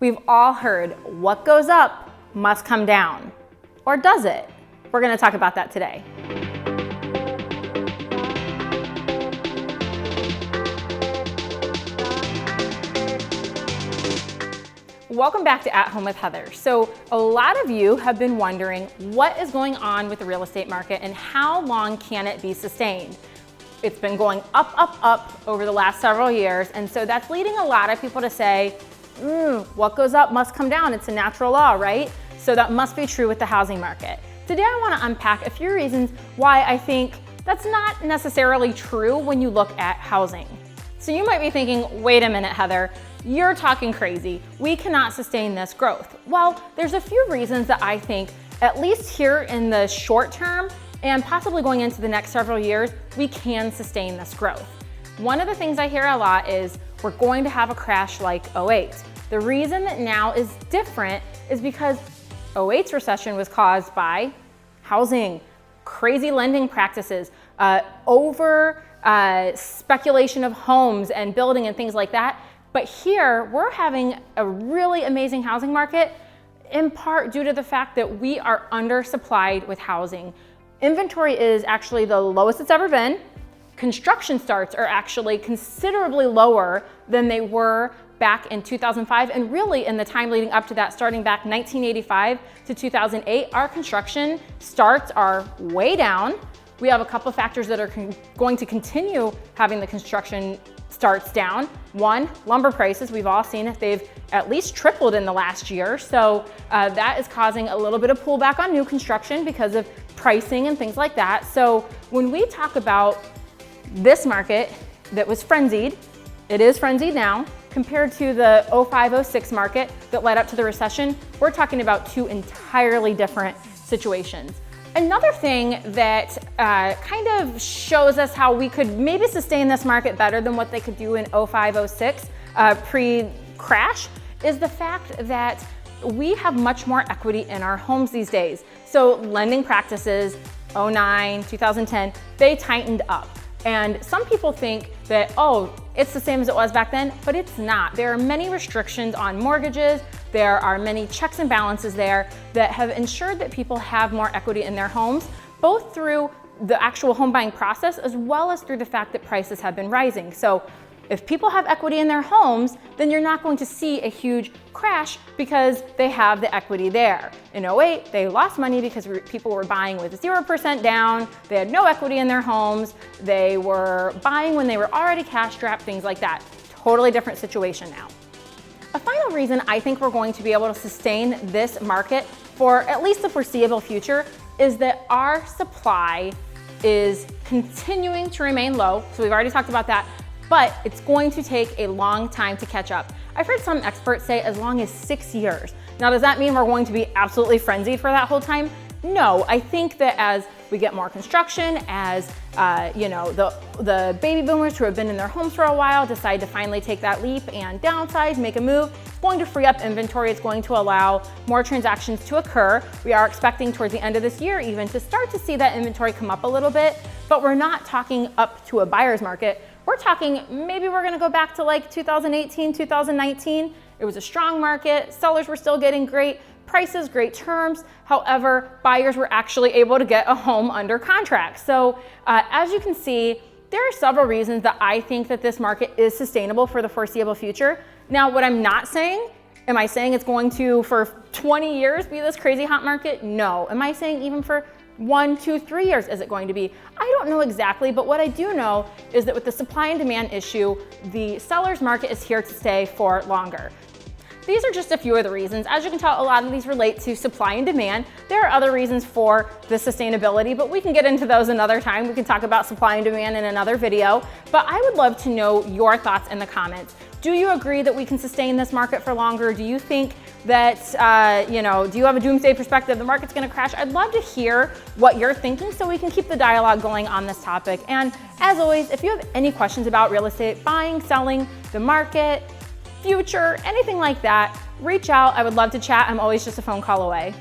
We've all heard what goes up must come down. Or does it? We're going to talk about that today. Welcome back to At Home with Heather. So a lot of you have been wondering what is going on with the real estate market and how long can it be sustained? It's been going up, up, up over the last several years. And so that's leading a lot of people to say, what goes up must come down. It's a natural law, right? So that must be true with the housing market. Today I want to unpack a few reasons why I think that's not necessarily true when you look at housing. So you might be thinking, wait a minute, Heather, you're talking crazy. We cannot sustain this growth. Well, there's a few reasons that I think, at least here in the short term and possibly going into the next several years, we can sustain this growth. One of the things I hear a lot is we're going to have a crash like '08. The reason that now is different is because '08's recession was caused by housing, crazy lending practices, over speculation of homes and building and things like that. But here we're having a really amazing housing market in part due to the fact that we are undersupplied with housing. Inventory is actually the lowest it's ever been. Construction starts are actually considerably lower than they were back in 2005, and really in the time leading up to that, starting back 1985 to 2008, our construction starts are way down. We have a couple of factors that are going to continue having the construction starts down. One, lumber prices. We've all seen it. They've at least tripled in the last year. So that is causing a little bit of pullback on new construction because of pricing and things like that. So when we talk about this market that was frenzied, it is frenzied now, compared to the '05-06 market that led up to the recession, we're talking about two entirely different situations. Another thing that kind of shows us how we could maybe sustain this market better than what they could do in '05-06 pre-crash is the fact that we have much more equity in our homes these days. So lending practices, '09, 2010, they tightened up. And some people think that, oh, it's the same as it was back then, but it's not. There are many restrictions on mortgages. There are many checks and balances there that have ensured that people have more equity in their homes, both through the actual home buying process as well as through the fact that prices have been rising. So if people have equity in their homes, then you're not going to see a huge crash because they have the equity there. In '08, they lost money because people were buying with 0% down. They had no equity in their homes. They were buying when they were already cash strapped, things like that. Totally different situation now. A final reason I think we're going to be able to sustain this market for at least the foreseeable future is that our supply is continuing to remain low. So we've already talked about that. But it's going to take a long time to catch up. I've heard some experts say as long as 6 years. Now, does that mean we're going to be absolutely frenzied for that whole time? No, I think that as we get more construction, as the baby boomers who have been in their homes for a while decide to finally take that leap and downsize, make a move, it's going to free up inventory. It's going to allow more transactions to occur. We are expecting towards the end of this year even to start to see that inventory come up a little bit, but we're not talking up to a buyer's market. We're talking maybe we're gonna go back to like 2018, 2019. It was a strong market. Sellers were still getting great prices, great terms. However, buyers were actually able to get a home under contract. So as you can see, there are several reasons that I think that this market is sustainable for the foreseeable future. Now, what I'm not saying, am I saying it's going to, for 20 years, be this crazy hot market? No. Am I saying even for 1, 2, 3 years is it going to be? I don't know exactly, but what I do know is that with the supply and demand issue, the seller's market is here to stay for longer. These are just a few of the reasons. As you can tell, a lot of these relate to supply and demand. There are other reasons for the sustainability, but we can get into those another time. We can talk about supply and demand in another video, but I would love to know your thoughts in the comments. Do you agree that we can sustain this market for longer? Do you think that, do you have a doomsday perspective? The market's gonna crash? I'd love to hear what you're thinking so we can keep the dialogue going on this topic. And as always, if you have any questions about real estate, buying, selling, the market, future, anything like that, reach out. I would love to chat. I'm always just a phone call away.